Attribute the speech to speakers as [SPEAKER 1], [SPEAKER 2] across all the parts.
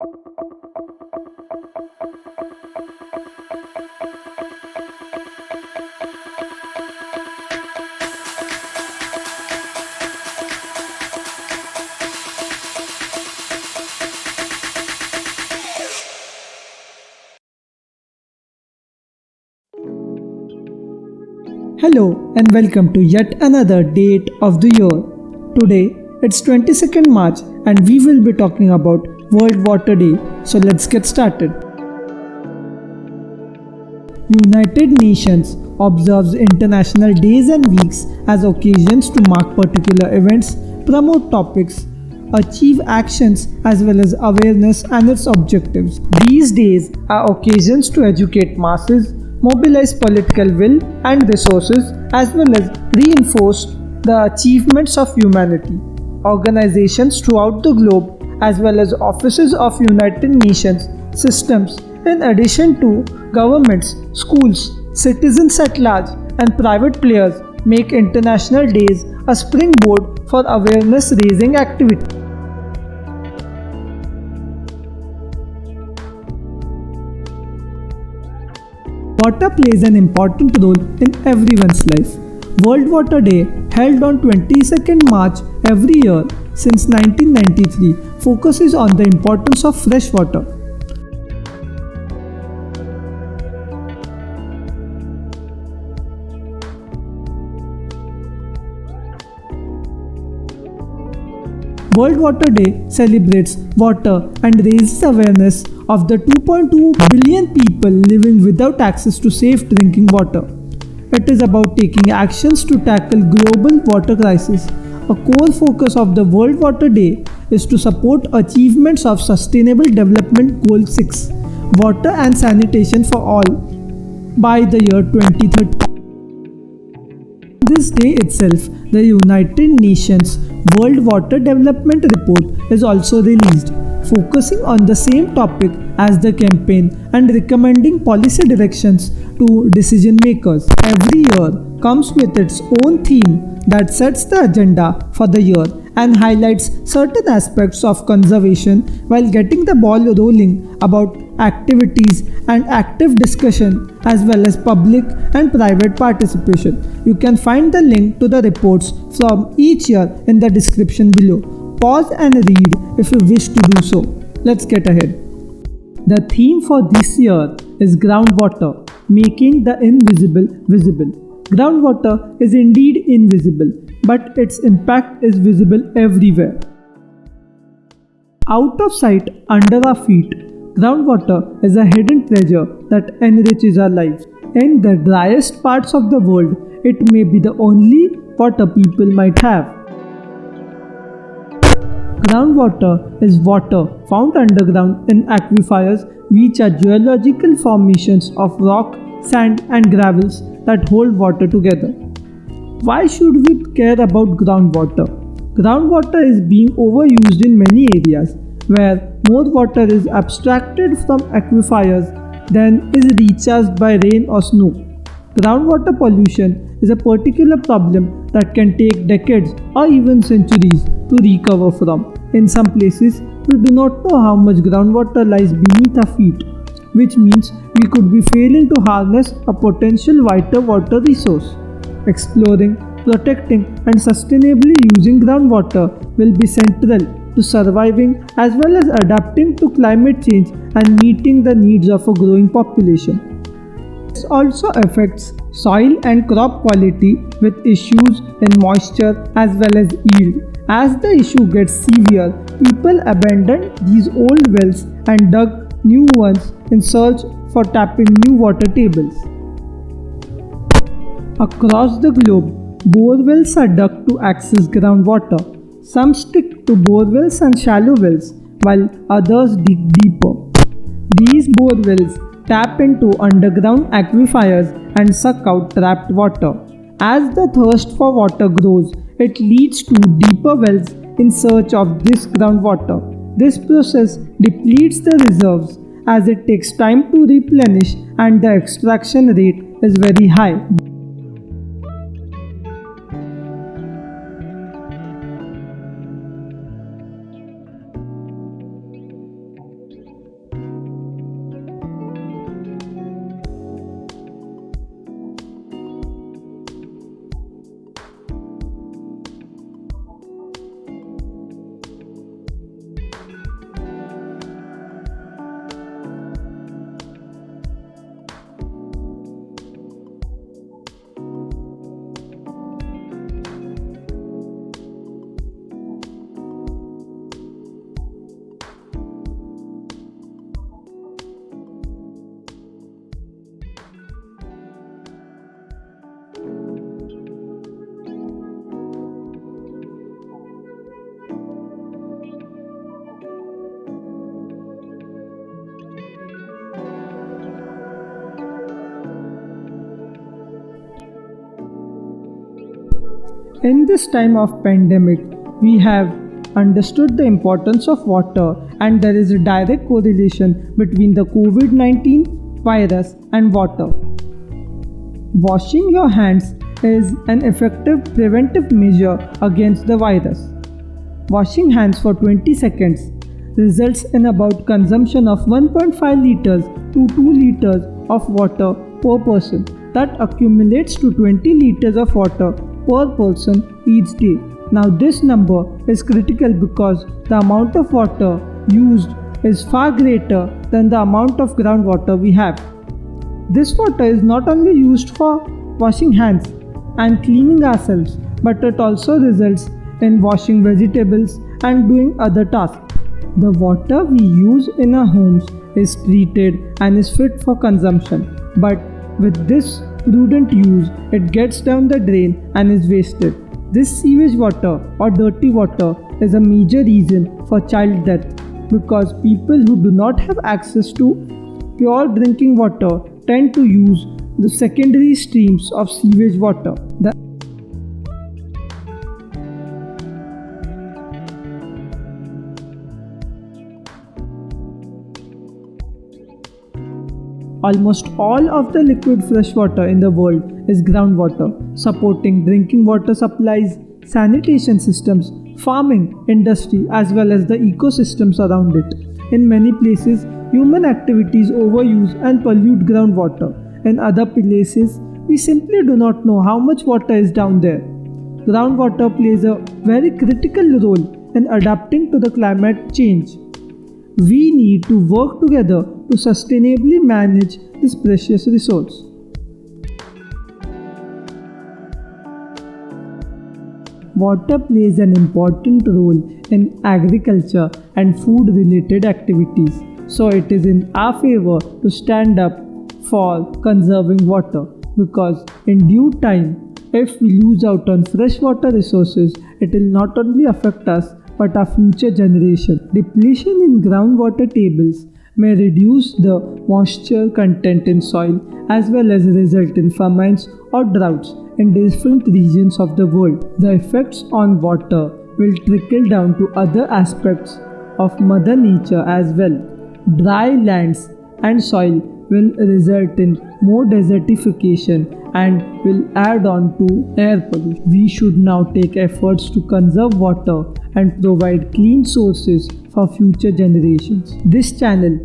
[SPEAKER 1] Hello and welcome to yet another date of the year. Today it's 22nd March and we will be talking about World Water Day. So let's get started. United Nations observes international days and weeks as occasions to mark particular events, promote topics, achieve actions as well as awareness and its objectives. These days are occasions to educate masses, mobilize political will and resources, as well as reinforce the achievements of humanity. Organizations throughout the globe, as well as offices of United Nations systems, in addition to governments, schools, citizens at large, and private players, make international days a springboard for awareness raising activity. Water plays an important role in everyone's life. World Water Day, held on 22nd March every year since 1993, focuses on the importance of fresh water. World Water Day celebrates water and raises awareness of the 2.2 billion people living without access to safe drinking water. It is about taking actions to tackle global water crisis. A core focus of the World Water Day is to support achievements of Sustainable Development Goal 6, water and sanitation for all, by the year 2030. This day itself, the United Nations World Water Development Report is also released, focusing on the same topic as the campaign and recommending policy directions to decision makers. Every year comes with its own theme that sets the agenda for the year and highlights certain aspects of conservation while getting the ball rolling about activities and active discussion as well as public and private participation. You can find the link to the reports from each year in the description below. Pause and read if you wish to do so. Let's get ahead. The theme for this year is groundwater, making the invisible visible. Groundwater is indeed invisible, but its impact is visible everywhere. Out of sight, under our feet, groundwater is a hidden treasure that enriches our lives. In the driest parts of the world, it may be the only water people might have. Groundwater is water found underground in aquifers, which are geological formations of rock, sand, and gravels that hold water together. Why should we care about groundwater? Groundwater is being overused in many areas where more water is abstracted from aquifers than is recharged by rain or snow. Groundwater pollution is a particular problem that can take decades or even centuries to recover from. In some places, we do not know how much groundwater lies beneath our feet, which means we could be failing to harness a potential vital water resource. Exploring, protecting, and sustainably using groundwater will be central to surviving as well as adapting to climate change and meeting the needs of a growing population. This also affects soil and crop quality with issues in moisture as well as yield. As the issue gets severe, people abandoned these old wells and dug new ones in search for tapping new water tables. Across the globe, bore wells are dug to access groundwater. Some stick to bore wells and shallow wells, while others dig deeper. These bore wells tap into underground aquifers and suck out trapped water. As the thirst for water grows, it leads to deeper wells in search of this groundwater. This process depletes the reserves as it takes time to replenish and the extraction rate is very high. In this time of pandemic, we have understood the importance of water, and there is a direct correlation between the COVID-19 virus and water. Washing your hands is an effective preventive measure against the virus. Washing hands for 20 seconds results in about consumption of 1.5 liters to 2 liters of water per person. That accumulates to 20 liters of water per person each day. Now this number is critical because the amount of water used is far greater than the amount of groundwater we have. This water is not only used for washing hands and cleaning ourselves, but it also results in washing vegetables and doing other tasks. The water we use in our homes is treated and is fit for consumption, but with this prudent use, it gets down the drain and is wasted. This sewage water or dirty water is a major reason for child death because people who do not have access to pure drinking water tend to use the secondary streams of sewage water. Almost all of the liquid freshwater in the world is groundwater, supporting drinking water supplies, sanitation systems, farming, industry, as well as the ecosystems around it. In many places, human activities overuse and pollute groundwater. In other places, we simply do not know how much water is down there. Groundwater plays a very critical role in adapting to the climate change. We need to work together to sustainably manage this precious resource. Water plays an important role in agriculture and food related activities, so it is in our favor to stand up for conserving water because in due time, if we lose out on freshwater resources, it will not only affect us but our future generation. Depletion in groundwater tables may reduce the moisture content in soil as well as result in famines or droughts in different regions of the world. The effects on water will trickle down to other aspects of Mother Nature as well. Dry lands and soil will result in more desertification and will add on to air pollution. We should now take efforts to conserve water and provide clean sources for future generations. This channel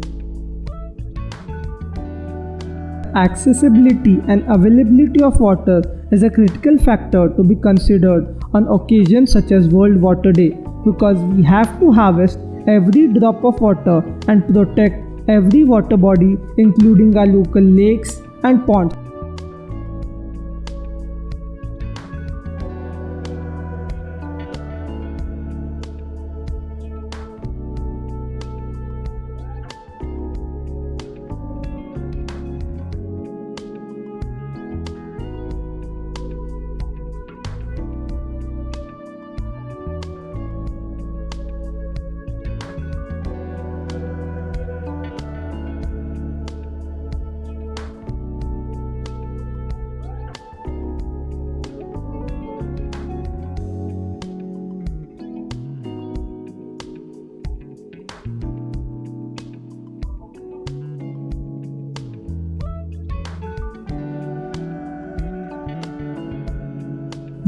[SPEAKER 1] accessibility and availability of water is a critical factor to be considered on occasions such as World Water Day because we have to harvest every drop of water and protect every water body including our local lakes and ponds.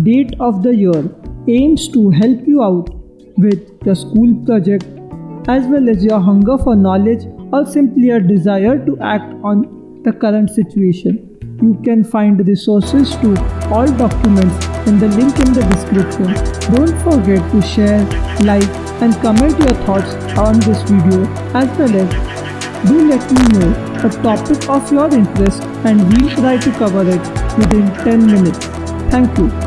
[SPEAKER 1] Date of the year aims to help you out with your school project as well as your hunger for knowledge or simply a desire to act on the current situation. You can find resources to all documents in the link in the description. Don't forget to share, like and comment your thoughts on this video as well as do let me know a topic of your interest and we'll try to cover it within 10 minutes. Thank you.